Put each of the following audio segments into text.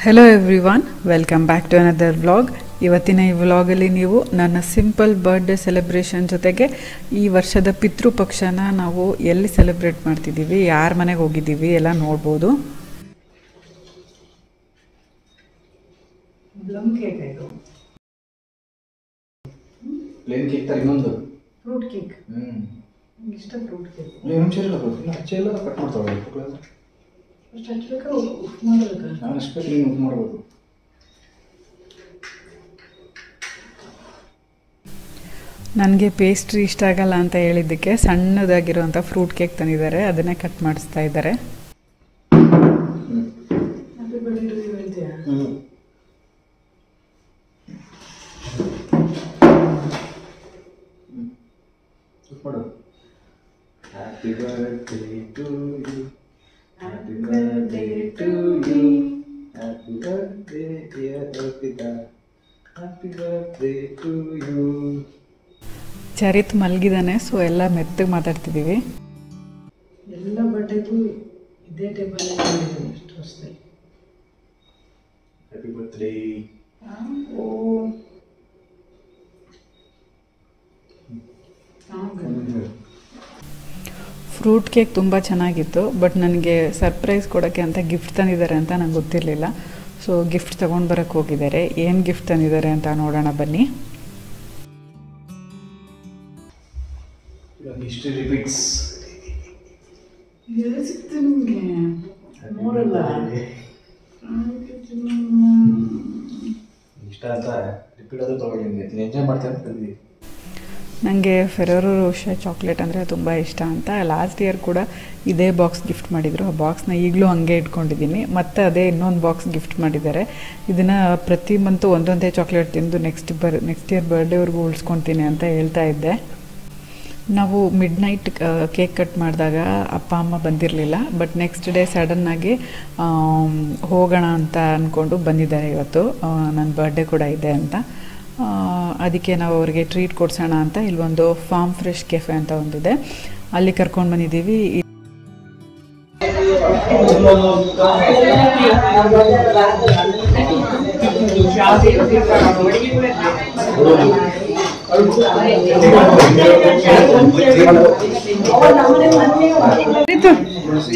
Hello everyone, welcome back to another vlog. ಇವತ್ತಿನ ಈ ವ್ಲಾಗಲ್ಲಿ ನೀವು ನನ್ನ ಸಿಂಪಲ್ ಬರ್ಡೇ ಸೆಲೆಬ್ರೇಷನ್ ಜೊತೆಗೆ ಈ ವರ್ಷದ ಪಿತೃಪಕ್ಷನ ನಾವು ಎಲ್ಲಿ ಸೆಲೆಬ್ರೇಟ್ ಮಾಡ್ತಿದ್ದೀವಿ, ಯಾರ ಮನೆಗೆ ಹೋಗಿದ್ದೀವಿ ಎಲ್ಲ ನೋಡ್ಬೋದು. ಪ್ಲೇನ್ ಕೇಕ್ ತರ ಇನ್ನೊಂದು ಫ್ರೂಟ್ ಕೇಕ್. ಇಷ್ಟ ಫ್ರೂಟ್ ಕೇಕ್. ಏನು ಚೆಲ್ಲ ಇಲ್ಲ ಅಚ್ಚೆ ಎಲ್ಲ ಕಟ್ ಮಾಡ್ತಾವೆ ಅಷ್ಟು ಹಚ್ಚಬೇಕಾ ಉಪ್ಪು ಮಾಡಬೇಕಾ? ನಾನು ಅಷ್ಟು ಕ್ಲೀನ್ ಉಪ್ಪು ಮಾಡ್ಬೋದು. ನನಗೆ ಪೇಸ್ಟ್ರಿ ಇಷ್ಟ ಆಗಲ್ಲ ಅಂತ ಹೇಳಿದ್ದಕ್ಕೆ ಸಣ್ಣದಾಗಿರುವಂಥ ಫ್ರೂಟ್ ಕೇಕ್ ತಂದಿದ್ದಾರೆ, ಅದನ್ನೇ ಕಟ್ ಮಾಡಿಸ್ತಾ ಇದ್ದಾರೆ. Happy birthday to you. Happy birthday to you. Happy birthday dear Orpita. Happy birthday to you. Charith ಮಲಗಿದಾನೆ, ಸೊ ಎಲ್ಲ ಮೆತ್ತಗೆ ಮಾತಾಡ್ತಿದ್ದೀವಿ. ಎಲ್ಲ ಬರ್ಡೇಗೂ ಇದೇ ಟೇಬಲ್ ಎಷ್ಟು ವರ್ಷದಲ್ಲಿ. Happy birthday. ಫ್ರೂಟ್ ಕೇಕ್ ತುಂಬ ಚೆನ್ನಾಗಿತ್ತು, ಬಟ್ ನನಗೆ ಸರ್ಪ್ರೈಸ್ ಕೊಡೋಕ್ಕೆ ಅಂತ ಗಿಫ್ಟ್ ತಂದಿದ್ದಾರೆ ಅಂತ ನಂಗೆ ಗೊತ್ತಿರಲಿಲ್ಲ. ಸೊ ಗಿಫ್ಟ್ ತೊಗೊಂಡು ಬರೋಕ್ಕೆ ಹೋಗಿದ್ದಾರೆ. ಏನು ಗಿಫ್ಟ್ ತಂದಿದ್ದಾರೆ ಅಂತ ನೋಡೋಣ ಬನ್ನಿ. History repeats. ಎಲ್ಲಿ ಸಿಕ್ತು ನಿಮಗೆ? ನೋಡಲ್ಲ ಇಷ್ಟ ಅಂತ ರಿಪೀಟ್ ಆದರೂ ತೊಗೊಂಡಿದ್ದೀನಿ. ಎಂಜಾಯ್ ಮಾಡ್ತೇನೆ ಕಲ್ವಿ. ನನಗೆ ಫೆರೋರೋ ರೋಷಾ ಚಾಕ್ಲೇಟ್ ಅಂದರೆ ತುಂಬ ಇಷ್ಟ ಅಂತ ಲಾಸ್ಟ್ ಇಯರ್ ಕೂಡ ಇದೇ ಬಾಕ್ಸ್ ಗಿಫ್ಟ್ ಮಾಡಿದರು. ಆ ಬಾಕ್ಸ್ನ ಈಗಲೂ ಹಂಗೆ ಇಟ್ಕೊಂಡಿದ್ದೀನಿ. ಮತ್ತು ಅದೇ ಇನ್ನೊಂದು ಬಾಕ್ಸ್ ಗಿಫ್ಟ್ ಮಾಡಿದ್ದಾರೆ. ಇದನ್ನು ಪ್ರತಿ ಮಂತು ಒಂದೊಂದೇ ಚಾಕ್ಲೇಟ್ ತಿಂದು ನೆಕ್ಸ್ಟ್ ಇಯರ್ ಬರ್ಡೇವರೆಗೂ ಉಳಿಸ್ಕೊತೀನಿ ಅಂತ ಹೇಳ್ತಾ ಇದ್ದೆ. ನಾವು ಮಿಡ್ ನೈಟ್ ಕೇಕ್ ಕಟ್ ಮಾಡಿದಾಗ ಅಪ್ಪ ಅಮ್ಮ ಬಂದಿರಲಿಲ್ಲ, ಬಟ್ ನೆಕ್ಸ್ಟ್ ಡೇ ಸಡನ್ನಾಗಿ ಹೋಗೋಣ ಅಂತ ಅಂದ್ಕೊಂಡು ಬಂದಿದ್ದಾರೆ. ಇವತ್ತು ನನ್ನ ಬರ್ಡೇ ಕೂಡ ಇದೆ ಅಂತ, ಅದಕ್ಕೆ ನಾವು ಅವ್ರಿಗೆ ಟ್ರೀಟ್ ಕೊಡ್ಸೋಣ ಅಂತ ಇಲ್ಲೊಂದು ಫಾರ್ಮ್ ಫ್ರೆಶ್ ಕೆಫೆ ಅಂತ ಒಂದಿದೆ, ಅಲ್ಲಿ ಕರ್ಕೊಂಡು ಬಂದಿದ್ದೀವಿ.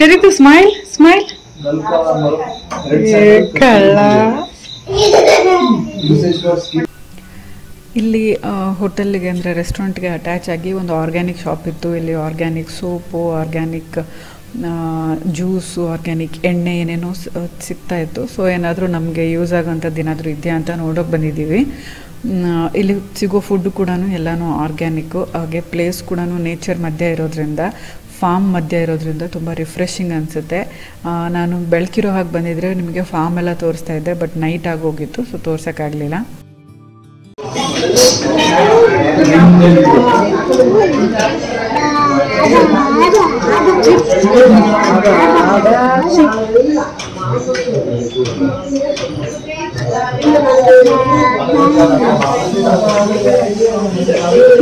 ಚರಿತು ಸ್ಮೈಲ್ ಸ್ಮೈಲ್ ಕಳ್ಳ. ಇಲ್ಲಿ ಹೋಟೆಲ್ಗೆ ಅಂದರೆ ರೆಸ್ಟೋರೆಂಟ್ಗೆ ಅಟ್ಯಾಚ್ ಆಗಿ ಒಂದು ಆರ್ಗ್ಯಾನಿಕ್ ಶಾಪ್ ಇತ್ತು. ಇಲ್ಲಿ organic soap, organic juice, organic ಎಣ್ಣೆ ಏನೇನೋ ಸಿಗ್ತಾಯಿತ್ತು. ಸೊ ಏನಾದರೂ ನಮಗೆ ಯೂಸ್ ಆಗೋಂಥದ್ದು ಏನಾದರೂ ಇದೆಯಾ ಅಂತ ನೋಡೋಕೆ ಬಂದಿದ್ದೀವಿ. ಇಲ್ಲಿ ಸಿಗೋ ಫುಡ್ಡು ಕೂಡ ಎಲ್ಲನೂ ಆರ್ಗ್ಯಾನಿಕ್ಕು. ಹಾಗೆ ಪ್ಲೇಸ್ ಕೂಡ ನೇಚರ್ ಮಧ್ಯೆ ಇರೋದ್ರಿಂದ, ಫಾರ್ಮ್ ಮಧ್ಯೆ ಇರೋದ್ರಿಂದ ತುಂಬ ರಿಫ್ರೆಶಿಂಗ್ ಅನಿಸುತ್ತೆ. ನಾನು ಬೆಳಕಿರೋ ಹಾಗೆ ಬಂದಿದ್ದರೆ ನಿಮಗೆ ಫಾರ್ಮ್ ಎಲ್ಲ ತೋರಿಸ್ತಾ ಇದ್ದೆ, ಬಟ್ ನೈಟ್ ಆಗೋಗಿತ್ತು, ಸೊ ತೋರ್ಸೋಕ್ಕಾಗಲಿಲ್ಲ.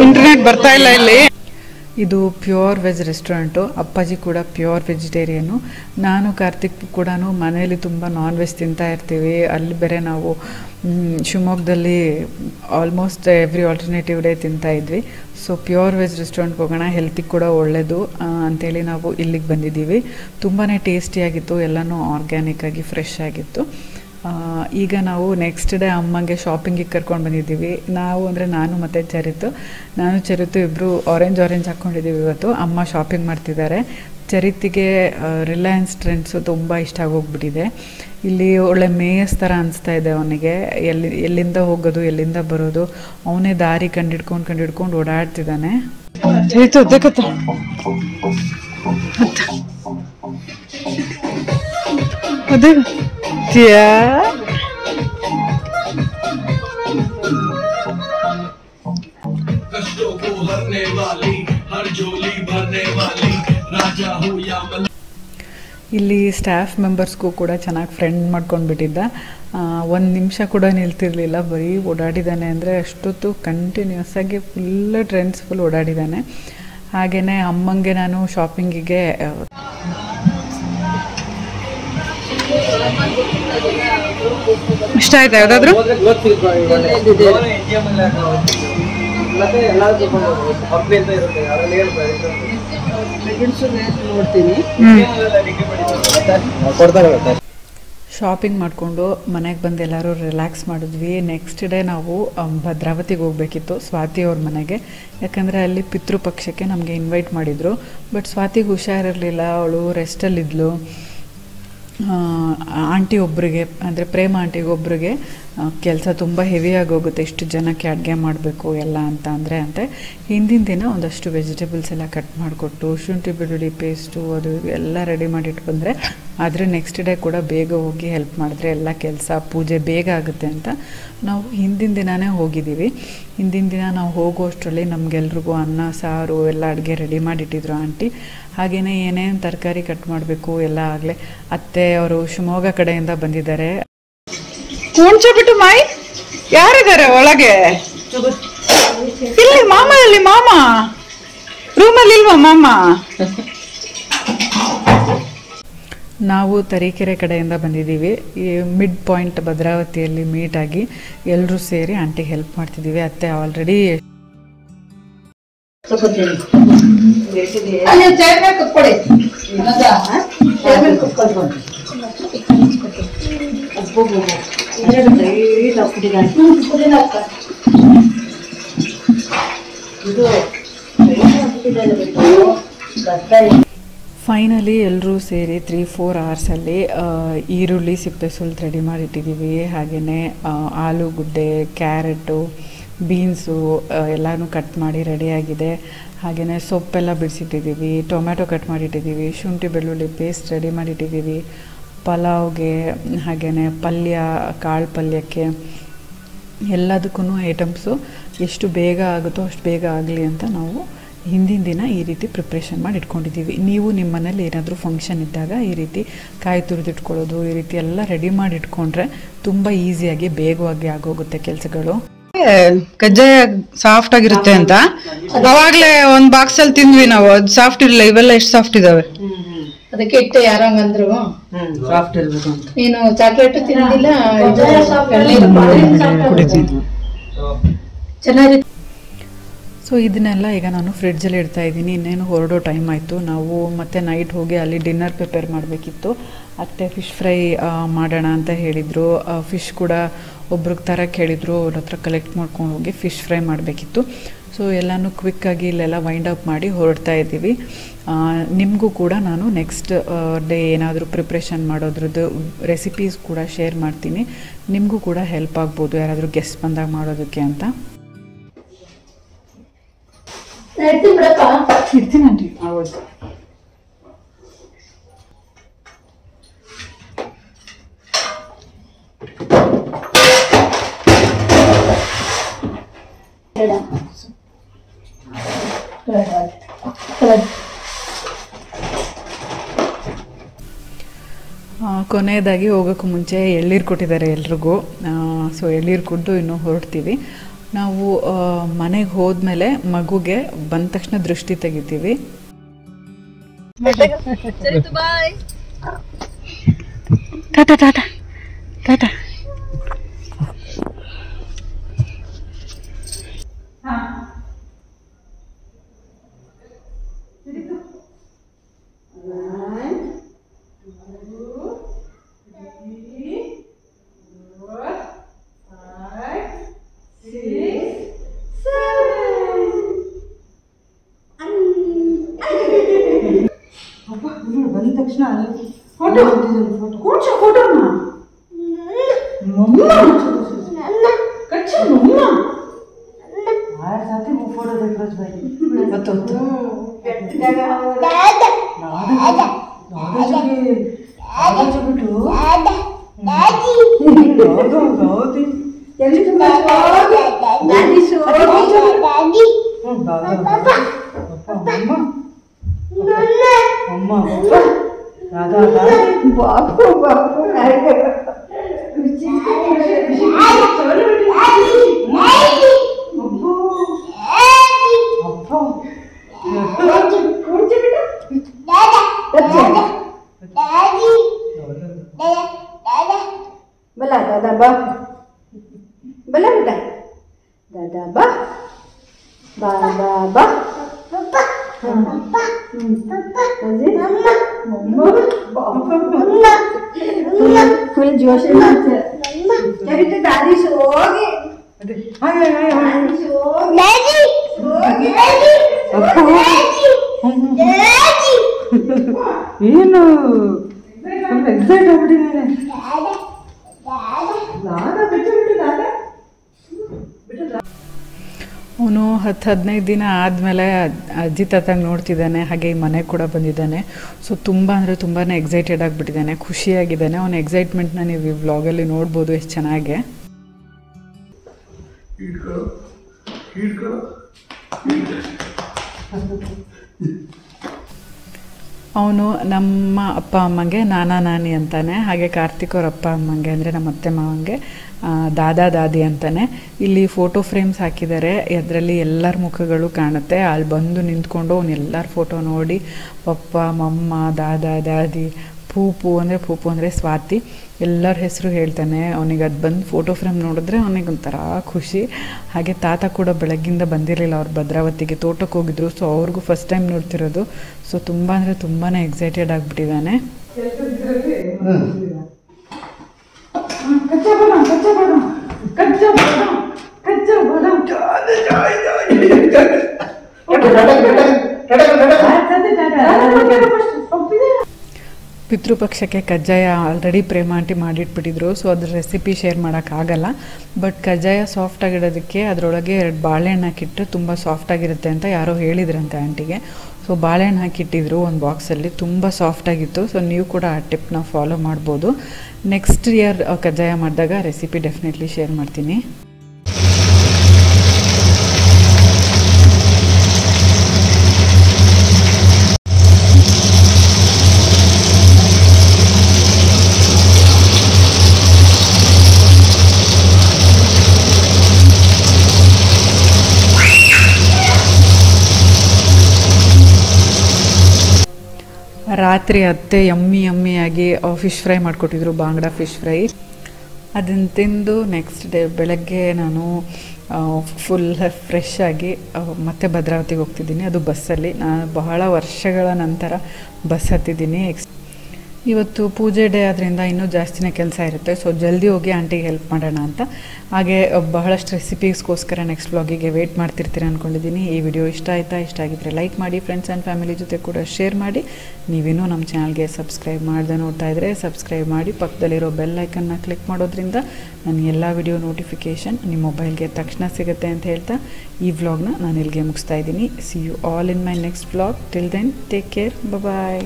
ಇಂಟರ್ನೆಟ್ ಬರ್ತಾ ಇಲ್ಲ ಇಲ್ಲಿ. ಇದು ಪ್ಯೂರ್ ವೆಜ್ ರೆಸ್ಟೋರೆಂಟು. ಅಪ್ಪಾಜಿ ಕೂಡ ಪ್ಯೂರ್ ವೆಜಿಟೇರಿಯನ್ನು. ನಾನು ಕಾರ್ತಿಕ್ ಕೂಡ ಮನೆಯಲ್ಲಿ ತುಂಬ ನಾನ್ ವೆಜ್ ತಿಂತಾ ಇರ್ತೀವಿ. ಅಲ್ಲಿ ಬೇರೆ ನಾವು ಶಿವಮೊಗ್ಗದಲ್ಲಿ ಆಲ್ಮೋಸ್ಟ್ ಎವ್ರಿ ಆಲ್ಟರ್ನೇಟಿವ್ ಡೇ ತಿಂತಾಯಿದ್ವಿ. ಸೊ ಪ್ಯೂರ್ ವೆಜ್ ರೆಸ್ಟೋರೆಂಟ್ಗೆ ಹೋಗೋಣ, ಹೆಲ್ತಿಗೆ ಕೂಡ ಒಳ್ಳೆಯದು ಅಂಥೇಳಿ ನಾವು ಇಲ್ಲಿಗೆ ಬಂದಿದ್ದೀವಿ. ತುಂಬಾ ಟೇಸ್ಟಿಯಾಗಿತ್ತು, ಎಲ್ಲನೂ ಆರ್ಗ್ಯಾನಿಕ್ಕಾಗಿ ಫ್ರೆಶ್ ಆಗಿತ್ತು. ಈಗ ನಾವು ನೆಕ್ಸ್ಟ್ ಡೇ ಅಮ್ಮಂಗೆ ಶಾಪಿಂಗಿಗೆ ಕರ್ಕೊಂಡು ಬಂದಿದ್ದೀವಿ. ನಾವು ಅಂದರೆ ನಾನು ಮತ್ತು ಚರಿತು ಇಬ್ಬರು ಆರೆಂಜ್ ಹಾಕ್ಕೊಂಡಿದ್ದೀವಿ ಇವತ್ತು. ಅಮ್ಮ ಶಾಪಿಂಗ್ ಮಾಡ್ತಿದ್ದಾರೆ. ಚರಿತಿಗೆ ರಿಲಯನ್ಸ್ ಟ್ರೆಂಡ್ಸು ತುಂಬ ಇಷ್ಟ ಆಗೋಗ್ಬಿಟ್ಟಿದೆ. ಇಲ್ಲಿ ಒಳ್ಳೆ ಮೇಯಸ್ ಥರ ಅನಿಸ್ತಾ ಇದೆ ಅವನಿಗೆ. ಎಲ್ಲಿಂದ ಹೋಗೋದು, ಎಲ್ಲಿಂದ ಬರೋದು, ಅವನೇ ದಾರಿ ಕಂಡಿಡ್ಕೊಂಡು ಓಡಾಡ್ತಿದ್ದಾನೆ. ಅದೇ ಇಲ್ಲಿ ಸ್ಟಾಫ್ ಮೆಂಬರ್ಸ್ಗೂ ಕೂಡ ಚೆನ್ನಾಗಿ ಫ್ರೆಂಡ್ ಮಾಡ್ಕೊಂಡ್ಬಿಟ್ಟಿದ್ದ. ಒಂದು ನಿಮಿಷ ಕೂಡ ನಿಲ್ತಿರಲಿಲ್ಲ, ಬರೀ ಓಡಾಡಿದ್ದಾನೆ ಅಂದರೆ ಅಷ್ಟೊತ್ತು ಕಂಟಿನ್ಯೂಸ್ ಆಗಿ ಫುಲ್ ಓಡಾಡಿದ್ದಾನೆ. ಹಾಗೆಯೇ ಅಮ್ಮಂಗೆ ನಾನು ಶಾಪಿಂಗಿಗೆ ಇಷ್ಟ ಆಯ್ತಾ ಯಾವ್ದಾದ್ರು? ನೋಡ್ತೀನಿ. ಶಾಪಿಂಗ್ ಮಾಡಿಕೊಂಡು ಮನೆಗೆ ಬಂದು ಎಲ್ಲರೂ ರಿಲ್ಯಾಕ್ಸ್ ಮಾಡಿದ್ವಿ. ನೆಕ್ಸ್ಟ್ ಡೇ ನಾವು ಭದ್ರಾವತಿಗೆ ಹೋಗಬೇಕಿತ್ತು ಸ್ವಾತಿ ಅವ್ರ ಮನೆಗೆ. ಯಾಕಂದರೆ ಅಲ್ಲಿ ಪಿತೃಪಕ್ಷಕ್ಕೆ ನಮಗೆ ಇನ್ವೈಟ್ ಮಾಡಿದರು. ಬಟ್ ಸ್ವಾತಿಗೆ ಹುಷಾರಿರಲಿಲ್ಲ, ಅವಳು ರೆಸ್ಟಲ್ಲಿದ್ಲು. ಆಂಟಿ ಒಬ್ಬರಿಗೆ ಅಂದರೆ ಪ್ರೇಮ ಆಂಟಿಗೊಬ್ಬರಿಗೆ ಕೆಲಸ ತುಂಬ ಹೆವಿಯಾಗಿ ಹೋಗುತ್ತೆ, ಇಷ್ಟು ಜನಕ್ಕೆ ಅಡುಗೆ ಮಾಡಬೇಕು ಎಲ್ಲ ಅಂತೆ ಹಿಂದಿನ ದಿನ ಒಂದಷ್ಟು ವೆಜಿಟೇಬಲ್ಸ್ ಎಲ್ಲ ಕಟ್ ಮಾಡಿಕೊಟ್ಟು ಶುಂಠಿ ಬೆಳ್ಳುಳ್ಳಿ ಪೇಸ್ಟು ಅದು ಎಲ್ಲ ರೆಡಿ ಮಾಡಿಟ್ಟು ಬಂದರೆ, ಆದರೆ ನೆಕ್ಸ್ಟ್ ಡೇ ಕೂಡ ಬೇಗ ಹೋಗಿ ಹೆಲ್ಪ್ ಮಾಡಿದ್ರೆ ಎಲ್ಲ ಕೆಲಸ ಪೂಜೆ ಬೇಗ ಆಗುತ್ತೆ ಅಂತ ನಾವು ಹಿಂದಿನ ದಿನವೇ ಹೋಗಿದ್ದೀವಿ. ಹಿಂದಿನ ದಿನ ನಾವು ಹೋಗೋಷ್ಟರಲ್ಲಿ ನಮಗೆಲ್ರಿಗೂ ಅನ್ನ ಸಾರು ಎಲ್ಲ ಅಡುಗೆ ರೆಡಿ ಮಾಡಿಟ್ಟಿದ್ರು ಆಂಟಿ. ಹಾಗೆಯೇ ಏನೇನು ತರಕಾರಿ ಕಟ್ ಮಾಡಬೇಕು ಎಲ್ಲ ಆಗಲೇ ಅತ್ತೆ ಅವರು ಶಿವಮೊಗ್ಗ ಕಡೆಯಿಂದ ಬಂದಿದ್ದಾರೆ. ಕುಂಚ ಬಿಟ್ಟು ಮಾಯಿ ಯಾರಿದ್ದಾರೆ ಒಳಗೆ? ಇಲ್ಲಿ ಮಾಮ, ಇಲ್ಲಿ ಮಾಮ ರೂಮಲ್ಲಿ ಇಲ್ವಾ ಮಾಮ? ನಾವು ತರೀಕೆರೆ ಕಡೆಯಿಂದ ಬಂದಿದ್ದೀವಿ. ಈ ಮಿಡ್ ಪಾಯಿಂಟ್ ಭದ್ರಾವತಿಯಲ್ಲಿ ಮೀಟ್ ಆಗಿ ಎಲ್ಲರೂ ಸೇರಿ ಆಂಟಿಗೆ ಹೆಲ್ಪ್ ಮಾಡ್ತಿದ್ದೀವಿ. ಅತ್ತೆ ಆಲ್ರೆಡಿ ಫೈನಲಿ ಎಲ್ಲರೂ ಸೇರಿ 3-4 ಅವರ್ಸಲ್ಲಿ ಈರುಳ್ಳಿ ಸಿಪ್ಪೆ ಸುಲ್ದು ರೆಡಿ ಮಾಡಿಟ್ಟಿದ್ದೀವಿ. ಹಾಗೆಯೇ ಆಲೂಗುಡ್ಡೆ, ಕ್ಯಾರೆಟು, ಬೀನ್ಸು ಎಲ್ಲನೂ ಕಟ್ ಮಾಡಿ ರೆಡಿಯಾಗಿದೆ. ಹಾಗೆಯೇ ಸೊಪ್ಪೆಲ್ಲ ಬಿಡಿಸಿಟ್ಟಿದ್ದೀವಿ, ಟೊಮ್ಯಾಟೊ ಕಟ್ ಮಾಡಿಟ್ಟಿದ್ದೀವಿ, ಶುಂಠಿ ಬೆಳ್ಳುಳ್ಳಿ ಪೇಸ್ಟ್ ರೆಡಿ ಮಾಡಿಟ್ಟಿದ್ದೀವಿ. ಪಲಾವ್ಗೆ ಹಾಗೆಯೇ ಪಲ್ಯ, ಕಾಳು ಪಲ್ಯಕ್ಕೆ ಎಲ್ಲದಕ್ಕೂ ಐಟಮ್ಸು ಎಷ್ಟು ಬೇಗ ಆಗುತ್ತೋ ಅಷ್ಟು ಬೇಗ ಆಗಲಿ ಅಂತ ನಾವು ಹಿಂದಿನ ದಿನ ಈ ರೀತಿ ಪ್ರಿಪ್ರೇಷನ್ ಮಾಡಿ ಇಟ್ಕೊಂಡಿದ್ದೀವಿ. ನೀವು ನಿಮ್ಮ ಮನೇಲಿ ಏನಾದರೂ ಫಂಕ್ಷನ್ ಇದ್ದಾಗ ಈ ರೀತಿ ಕಾಯಿ ತುರಿದಿಟ್ಕೊಳ್ಳೋದು, ಈ ರೀತಿ ಎಲ್ಲ ರೆಡಿ ಮಾಡಿ ಇಟ್ಕೊಂಡ್ರೆ ತುಂಬ ಈಸಿಯಾಗಿ ಬೇಗವಾಗಿ ಆಗೋಗುತ್ತೆ ಕೆಲಸಗಳು. ಕಜ್ಜಾಯ ಸಾಫ್ಟ್ ಆಗಿರುತ್ತೆ ಅಂತ ಅವಾಗ್ಲೇ ಒಂದ್ ಬಾಕ್ಸ್ ಅಲ್ಲಿ ತಿಂದ್ವಿ ನಾವು. ಅದು ಸಾಫ್ಟ್ ಇರಲಿಲ್ಲ, ಇವೆಲ್ಲ ಎಷ್ಟು ಸಾಫ್ಟ್ ಇದಾವೆ. ಅದಕ್ಕೆ ಇಟ್ಟು ಯಾರೋ ಹಂಗಂದ್ರು ಸಾಫ್ಟ್ ಇರ್ಬೇಕು ಅಂತ. ನೀನು ಚಾಕ್ಲೇಟ್ ತಿನ್ನೋದಿಲ್ಲ, ಚೆನ್ನಾಗಿ. ಸೊ ಇದನ್ನೆಲ್ಲ ಈಗ ನಾನು ಫ್ರಿಡ್ಜಲ್ಲಿ ಇಡ್ತಾ ಇದ್ದೀನಿ. ಇನ್ನೇನು ಹೊರಡೋ ಟೈಮ್ ಆಯಿತು. ನಾವು ಮತ್ತೆ ನೈಟ್ ಹೋಗಿ ಅಲ್ಲಿ ಡಿನ್ನರ್ ಪ್ರಿಪೇರ್ ಮಾಡಬೇಕಿತ್ತು. ಅತ್ತೆ ಫಿಶ್ ಫ್ರೈ ಮಾಡೋಣ ಅಂತ ಹೇಳಿದರು. ಫಿಶ್ ಕೂಡ ಒಬ್ರಿಗೆ ತರಕ್ಕೆ ಹೇಳಿದರು, ಅವ್ರ ಹತ್ರ ಕಲೆಕ್ಟ್ ಮಾಡ್ಕೊಂಡು ಹೋಗಿ ಫಿಶ್ ಫ್ರೈ ಮಾಡಬೇಕಿತ್ತು. ಸೊ ಎಲ್ಲನೂ ಕ್ವಿಕ್ಕಾಗಿ ಇಲ್ಲೆಲ್ಲ ವೈಂಡ್ ಅಪ್ ಮಾಡಿ ಹೊರಡ್ತಾ ಇದ್ದೀವಿ. ನಿಮಗೂ ಕೂಡ ನಾನು ನೆಕ್ಸ್ಟ್ ಡೇ ಏನಾದರೂ ಪ್ರಿಪ್ರೇಷನ್ ಮಾಡೋದ್ರದ್ದು ರೆಸಿಪೀಸ್ ಕೂಡ ಶೇರ್ ಮಾಡ್ತೀನಿ. ನಿಮಗೂ ಕೂಡ ಹೆಲ್ಪ್ ಆಗ್ಬೋದು ಯಾರಾದರೂ ಗೆಸ್ಟ್ ಬಂದಾಗ ಮಾಡೋದಕ್ಕೆ ಅಂತ. ಇರ್ತೀನಿ ಆಂಟಿ. ಹೌದು. ಕೊನೆಯದಾಗಿ ಹೋಗೋಕ್ಕೂ ಮುಂಚೆ ಎಳ್ನೀರು ಕೊಟ್ಟಿದ್ದಾರೆ ಎಲ್ರಿಗೂ. ಸೊ ಎಳ್ನೀರು ಕುಡಿದು ಇನ್ನೂ ಹೊರಡ್ತೀವಿ. ನಾವು ಮನೆಗೆ ಹೋದ್ಮೇಲೆ ಮಗುಗೆ ಬಂದ ತಕ್ಷಣ ದೃಷ್ಟಿ ತೆಗಿತೀವಿ. ಟಾಟಾ ಟಾಟಾ ಟಾಟಾ. ಬಂದ ತಕ್ಷಣ ಫೋಟೋ ಕೂರ್ಚೋ ಫೋಟೋನ ಮಮ್ಮ ಕಚ್ಚ ಮಮ್ಮ ಆರು ಸಾತಿ ಫೋಟೋ ತೆಗೆದು ಬಾಯಿ ಗೊತ್ತೊತ್ತು ಬಲ ದಾದಾ ಬಾ ಬಲ ಬೇಟ ದಾದಾ ಬಾ ಬಾ ಬಾ ಬಾ ಫುಲ್ ಜೋಶ್ ದಾದಿ ಹೋಗಿ ಏನು ಎಕ್ಸೈಟ್ ಆಗ್ಬಿಟ್ಟಿದ್ದೇನೆ. ಅವನು 10-15 ದಿನ ಆದಮೇಲೆ ಅಜ್ಜಿ ತಾತಂಗೆ ನೋಡ್ತಿದ್ದಾನೆ. ಹಾಗೆ ಈ ಮನೆಗೆ ಕೂಡ ಬಂದಿದ್ದಾನೆ. ಸೊ ತುಂಬ ಅಂದರೆ ತುಂಬಾ ಎಕ್ಸೈಟೆಡ್ ಆಗಿಬಿಟ್ಟಿದ್ದಾನೆ, ಖುಷಿಯಾಗಿದ್ದಾನೆ. ಅವನ ಎಕ್ಸೈಟ್ಮೆಂಟ್ನ ನೀವು ಈ ವ್ಲಾಗಲ್ಲಿ ನೋಡ್ಬೋದು ಎಷ್ಟು ಚೆನ್ನಾಗೆ. ಅವನು ನಮ್ಮ ಅಪ್ಪ ಅಮ್ಮಂಗೆ ನಾನಾ ನಾನಿ ಅಂತಾನೆ. ಹಾಗೆ ಕಾರ್ತಿಕ್ ಅವ್ರ ಅಪ್ಪ ಅಮ್ಮಂಗೆ ಅಂದರೆ ನಮ್ಮ ಅತ್ತೆ ಮಾವಂಗೆ ದಾದಾ ದಾದಿ ಅಂತಾನೆ. ಇಲ್ಲಿ ಫೋಟೋ ಫ್ರೇಮ್ಸ್ ಹಾಕಿದ್ದಾರೆ, ಅದರಲ್ಲಿ ಎಲ್ಲರ ಮುಖಗಳು ಕಾಣುತ್ತೆ. ಅಲ್ಲಿ ಬಂದು ನಿಂತ್ಕೊಂಡು ಅವ್ನು ಎಲ್ಲರ ಫೋಟೋ ನೋಡಿ ಪಪ್ಪ ಮಮ್ಮ ದಾದಾ ದಾದಿ ಪೂಪು ಅಂದರೆ ಸ್ವಾತಿ ಎಲ್ಲರ ಹೆಸರು ಹೇಳ್ತಾನೆ. ಅವನಿಗೆ ಅದು ಬಂದು ಫೋಟೋ ಫ್ರೇಮ್ ನೋಡಿದ್ರೆ ಅವನಿಗೆ ಒಂಥರ ಖುಷಿ. ಹಾಗೆ ತಾತ ಕೂಡ ಬೆಳಗ್ಗಿಂದ ಬಂದಿರಲಿಲ್ಲ, ಅವ್ರು ಭದ್ರಾವತಿಗೆ ತೋಟಕ್ಕೆ ಹೋಗಿದ್ರು. ಸೊ ಅವ್ರಿಗೂ ಫಸ್ಟ್ ಟೈಮ್ ನೋಡ್ತಿರೋದು. ಸೊ ತುಂಬ ಅಂದರೆ ತುಂಬಾ ಎಕ್ಸೈಟೆಡ್ ಆಗಿಬಿಟ್ಟಿದ್ದಾನೆ. ಪಿತೃಪಕ್ಷಕ್ಕೆ ಕಜ್ಜಾಯ ಆಲ್ರೆಡಿ ಪ್ರೇಮ ಆಂಟಿ ಮಾಡಿಟ್ಬಿಟ್ಟಿದ್ರು. ಸೊ ಅದ್ರ ರೆಸಿಪಿ ಶೇರ್ ಮಾಡೋಕ್ಕಾಗಲ್ಲ. ಬಟ್ ಕಜ್ಜಾಯ ಸಾಫ್ಟಾಗಿಡೋದಕ್ಕೆ ಅದರೊಳಗೆ 2 ಬಾಳೆಹಣ್ಣು ಹಾಕಿಟ್ಟು ತುಂಬ ಸಾಫ್ಟಾಗಿರುತ್ತೆ ಅಂತ ಯಾರೋ ಹೇಳಿದ್ರಂತೆ ಆಂಟಿಗೆ. ಸೊ ಬಾಳೆಹಣ್ಣು ಹಾಕಿಟ್ಟಿದ್ರು ಒಂದು ಬಾಕ್ಸಲ್ಲಿ, ತುಂಬ ಸಾಫ್ಟಾಗಿತ್ತು. ಸೊ ನೀವು ಕೂಡ ಆ ಟಿಪ್ನ ಫಾಲೋ ಮಾಡ್ಬೋದು. ನೆಕ್ಸ್ಟ್ ಇಯರ್ ಕಜ್ಜಾಯ ಮಾಡಿದಾಗ ರೆಸಿಪಿ ಡೆಫಿನೆಟ್ಲಿ ಶೇರ್ ಮಾಡ್ತೀನಿ. ರಾತ್ರಿ ಅತ್ತೆ ಯಮ್ಮಿಯಾಗಿ ಫಿಶ್ ಫ್ರೈ ಮಾಡಿಕೊಟ್ಟಿದ್ರು, ಬಾಂಗ್ಡಾ ಫಿಶ್ ಫ್ರೈ. ಅದನ್ನು ತಿಂದು ನೆಕ್ಸ್ಟ್ ಡೇ ಬೆಳಗ್ಗೆ ನಾನು ಫುಲ್ ಫ್ರೆಶ್ ಆಗಿ ಮತ್ತೆ ಭದ್ರಾವತಿಗೆ ಹೋಗ್ತಿದ್ದೀನಿ. ಅದು ಬಸ್ಸಲ್ಲಿ. ನಾನು ಬಹಳ ವರ್ಷಗಳ ನಂತರ ಬಸ್ ಹತ್ತಿದ್ದೀನಿ. ಇವತ್ತು ಪೂಜೆ ಡೇ ಆದ್ದರಿಂದ ಇನ್ನೂ ಜಾಸ್ತಿನೇ ಕೆಲಸ ಇರುತ್ತೆ. ಸೊ ಜಲ್ದಿ ಹೋಗಿ ಆಂಟಿಗೆ ಹೆಲ್ಪ್ ಮಾಡೋಣ ಅಂತ. ಹಾಗೆ ಬಹಳಷ್ಟು ರೆಸಿಪೀಸ್ಗೋಸ್ಕರ ನೆಕ್ಸ್ಟ್ ವ್ಲಾಗಿಗೆ ವೆಯ್ಟ್ ಮಾಡ್ತಿರ್ತೀರ ಅಂದ್ಕೊಂಡಿದ್ದೀನಿ. ಈ ವಿಡಿಯೋ ಇಷ್ಟ ಆಗಿದ್ರೆ ಲೈಕ್ ಮಾಡಿ, ಫ್ರೆಂಡ್ಸ್ ಆ್ಯಂಡ್ ಫ್ಯಾಮಿಲಿ ಜೊತೆ ಕೂಡ ಶೇರ್ ಮಾಡಿ. ನೀವಿನ್ನೂ ನಮ್ಮ ಚಾನಲ್ಗೆ ಸಬ್ಸ್ಕ್ರೈಬ್ ಮಾಡದೆ ನೋಡ್ತಾ ಇದ್ದರೆ ಸಬ್ಸ್ಕ್ರೈಬ್ ಮಾಡಿ. ಪಕ್ಕದಲ್ಲಿರೋ ಬೆಲ್ ಐಕನ್ನ ಕ್ಲಿಕ್ ಮಾಡೋದ್ರಿಂದ ನನ್ನ ಎಲ್ಲ ವಿಡಿಯೋ ನೋಟಿಫಿಕೇಷನ್ ನಿಮ್ಮ ಮೊಬೈಲ್ಗೆ ತಕ್ಷಣ ಸಿಗುತ್ತೆ ಅಂತ ಹೇಳ್ತಾ ಈ ವ್ಲಾಗ್ನ ನಾನು ಇಲ್ಲಿಗೆ ಮುಗಿಸ್ತಾ ಇದ್ದೀನಿ. See you all in my next vlog. Till then take care, bye.